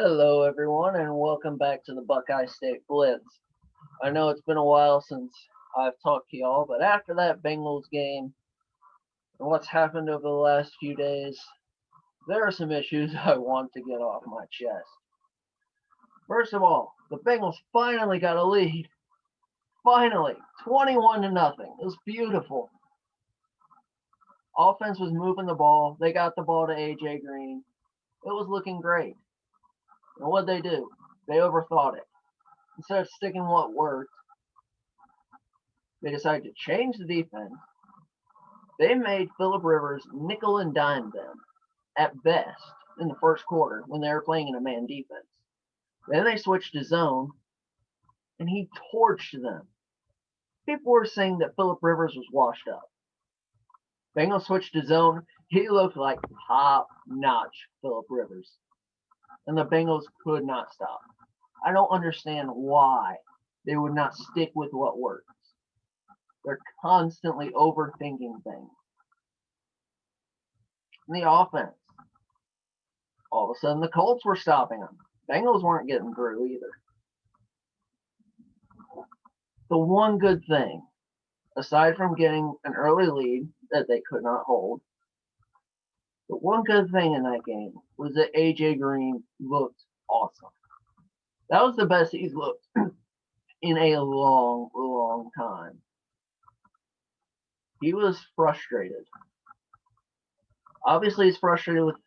Hello, everyone, and welcome back to the Buckeye State Blitz. I know it's been a while since I've talked to y'all, but after that Bengals game and what's happened over the last few days, there are some issues I want to get off my chest. First of all, the Bengals finally got a lead. Finally, 21 to nothing. It was beautiful. Offense was moving the ball. They got the ball to AJ Green. It was looking great. And what'd they do? They overthought it. Instead of sticking what worked, they decided to change the defense. They made Phillip Rivers nickel and dime them at best in the first quarter when they were playing in a man defense. Then they switched to zone, and he torched them. People were saying that Phillip Rivers was washed up. Bengals switched to zone. He looked like top-notch Phillip Rivers. And the Bengals could not stop. I don't understand why they would not stick with what works. They're constantly overthinking things. And the offense. All of a sudden, the Colts were stopping them. Bengals weren't getting through either. The one good thing, aside from getting an early lead that they could not hold, the one good thing in that game was that AJ Green looked awesome. That was the best he's looked in a long, long time. He was frustrated. Obviously, he's frustrated with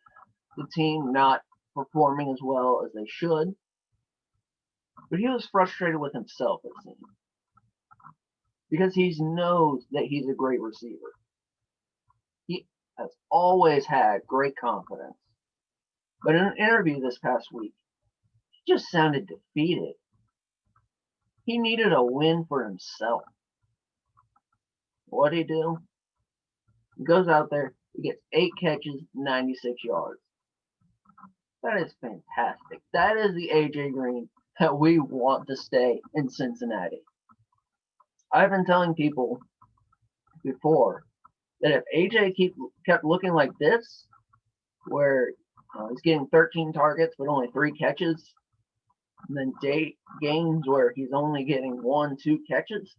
the team not performing as well as they should. But he was frustrated with himself, it seems. Because he knows that he's a great receiver. He has always had great confidence. But in an interview this past week, he just sounded defeated. He needed a win for himself. What'd he do? He goes out there, he gets 8 catches, 96 yards. That is fantastic. That is the AJ Green that we want to stay in Cincinnati. I've been telling people before that if AJ kept looking like this, where he's getting 13 targets but only 3 catches, and then games where he's only getting 1, 2 catches,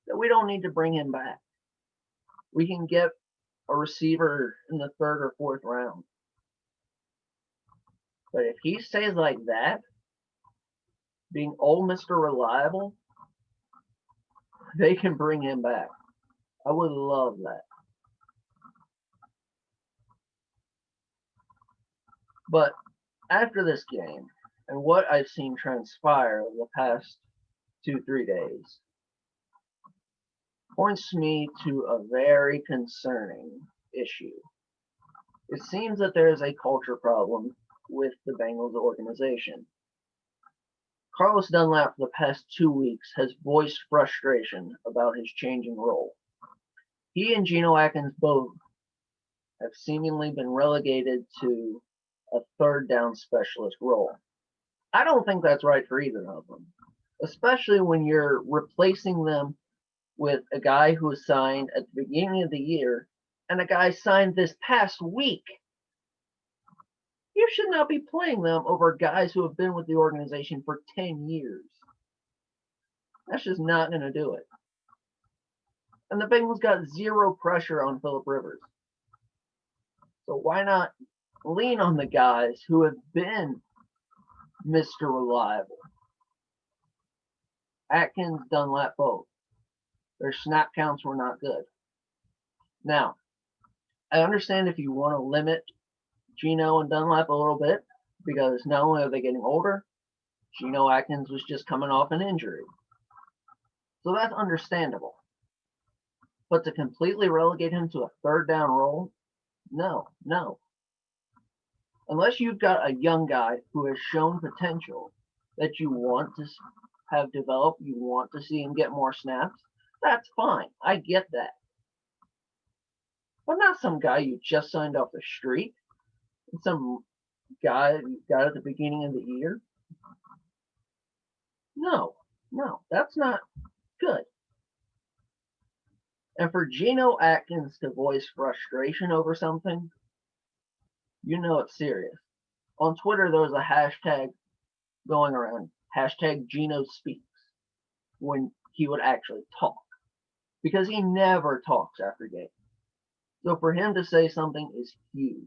that we don't need to bring him back. We can get a receiver in the 3rd or 4th round. But if he stays like that, being old Mr. Reliable, they can bring him back. I would love that. But after this game, and what I've seen transpire over the past 2-3 days, points me to a very concerning issue. It seems that there is a culture problem with the Bengals organization. Carlos Dunlap for the past 2 weeks has voiced frustration about his changing role. He and Geno Atkins both have seemingly been relegated to a 3rd down specialist role. I don't think that's right for either of them, especially when you're replacing them with a guy who was signed at the beginning of the year and a guy signed this past week. You should not be playing them over guys who have been with the organization for 10 years. That's just not going to do it. And the Bengals got 0 pressure on Phillip Rivers. So why not lean on the guys who have been Mr. Reliable? Atkins, Dunlap, both. Their snap counts were not good. Now, I understand if you want to limit Geno and Dunlap a little bit, because not only are they getting older, Geno Atkins was just coming off an injury. So that's understandable. But to completely relegate him to a 3rd down role, no. Unless you've got a young guy who has shown potential that you want to have developed, you want to see him get more snaps, that's fine. I get that. But not some guy you just signed off the street. Some guy you got at the beginning of the year. No, that's not good. And for Geno Atkins to voice frustration over something, you know it's serious. On Twitter, there was a hashtag going around, hashtag Geno speaks, when he would actually talk. Because he never talks after games. So for him to say something is huge.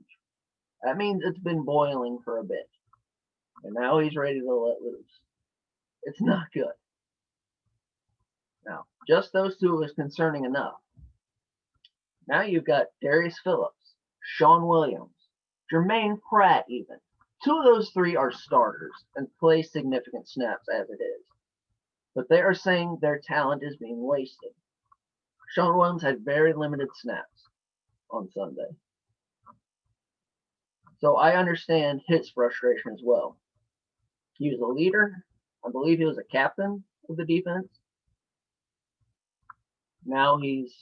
That means it's been boiling for a bit. And now he's ready to let loose. It's not good. Now, just those two is concerning enough. Now you've got Darius Phillips, Sean Williams, Jermaine Pratt even. Two of those three are starters and play significant snaps as it is. But they are saying their talent is being wasted. Sean Williams had very limited snaps on Sunday. So I understand his frustration as well. He was a leader. I believe he was a captain of the defense. Now he's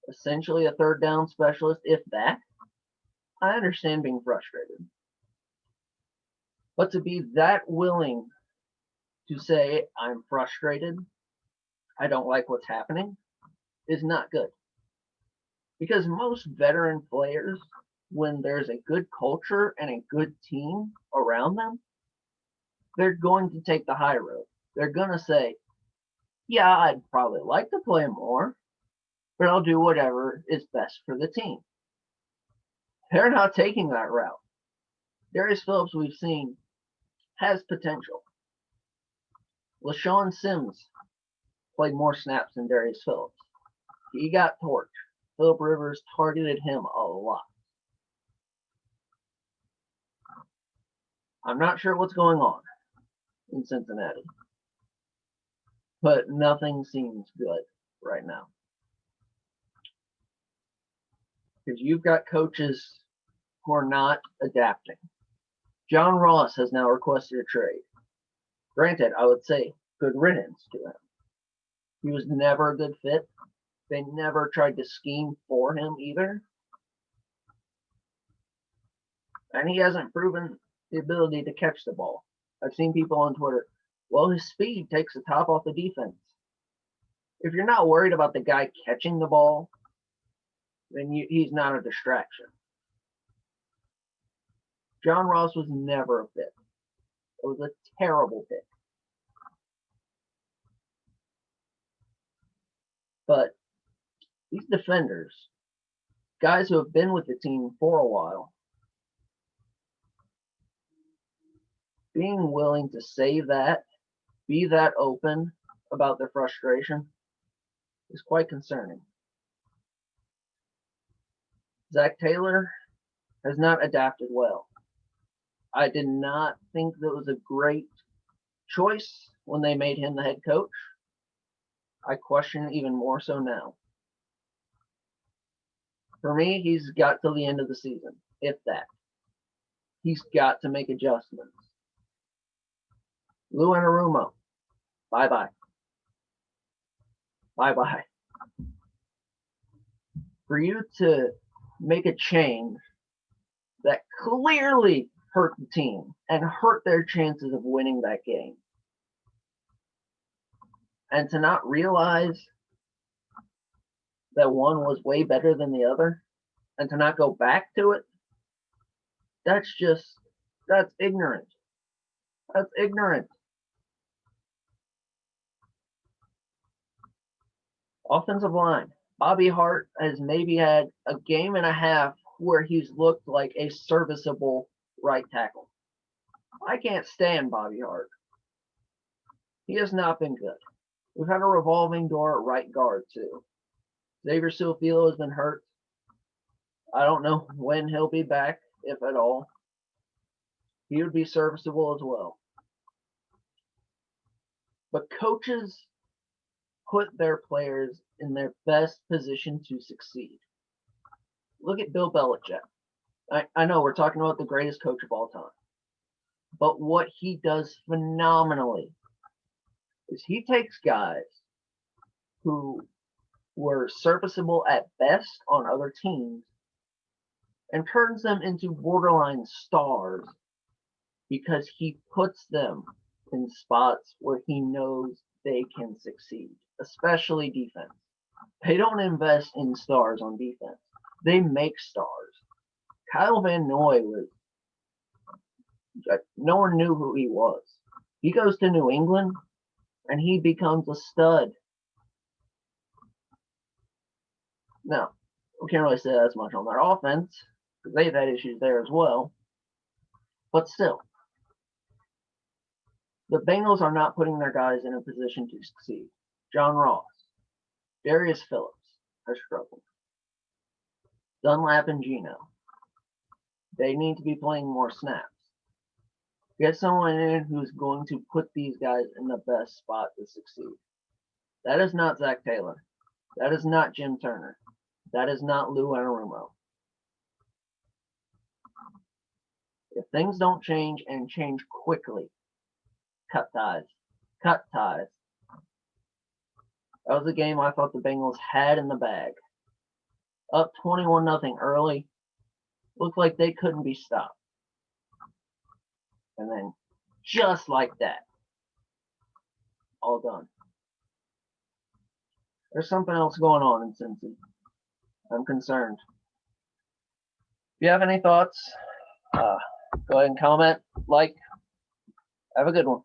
essentially a third down specialist, if that. I understand being frustrated. But to be that willing to say, I'm frustrated, I don't like what's happening, is not good. Because most veteran players, when there's a good culture and a good team around them, they're going to take the high road. They're going to say, yeah, I'd probably like to play more, but I'll do whatever is best for the team. They're not taking that route. Darius Phillips, we've seen, has potential. LaShawn Sims played more snaps than Darius Phillips. He got torched. Phillip Rivers targeted him a lot. I'm not sure what's going on in Cincinnati, but nothing seems good right now. Because you've got coaches who are not adapting. John Ross has now requested a trade. Granted, I would say good riddance to him. He was never a good fit. They never tried to scheme for him either. And he hasn't proven the ability to catch the ball. I've seen people on Twitter, well, his speed takes the top off the defense. If you're not worried about the guy catching the ball, then he's not a distraction. John Ross was never a fit. It was a terrible pick. But these defenders, guys who have been with the team for a while, being willing to say that, be that open about their frustration, is quite concerning. Zac Taylor has not adapted well. I did not think that was a great choice when they made him the head coach. I question it even more so now. For me, he's got till the end of the season, if that. He's got to make adjustments. Lou Anarumo, bye-bye. Bye-bye. For you to make a change that clearly hurt the team and hurt their chances of winning that game, and to not realize that one was way better than the other, and to not go back to it, that's ignorant. That's ignorant. Offensive line. Bobby Hart has maybe had a game and a half where he's looked like a serviceable right tackle. I can't stand Bobby Hart. He has not been good. We've had a revolving door at right guard, too. Xavier Su'a-Filo has been hurt. I don't know when he'll be back, if at all. He would be serviceable as well. But coaches put their players in their best position to succeed. Look at Bill Belichick. I know we're talking about the greatest coach of all time. But what he does phenomenally is he takes guys who were serviceable at best on other teams and turns them into borderline stars because he puts them in spots where he knows they can succeed, especially defense. They don't invest in stars on defense. They make stars. Kyle Van Noy was No one knew who he was. He goes to New England, and he becomes a stud. Now, we can't really say as much on their offense, because they've had issues there as well. But still, the Bengals are not putting their guys in a position to succeed. John Ross, Darius Phillips are struggling. Dunlap and Geno, they need to be playing more snaps. Get someone in who's going to put these guys in the best spot to succeed. That is not Zac Taylor. That is not Jim Turner. That is not Lou Anarumo. If things don't change and change quickly, cut ties. Cut ties. That was a game I thought the Bengals had in the bag. Up 21-0 early. Looked like they couldn't be stopped. And then, just like that, all done. There's something else going on in Cincy. I'm concerned. If you have any thoughts, go ahead and comment, like. Have a good one.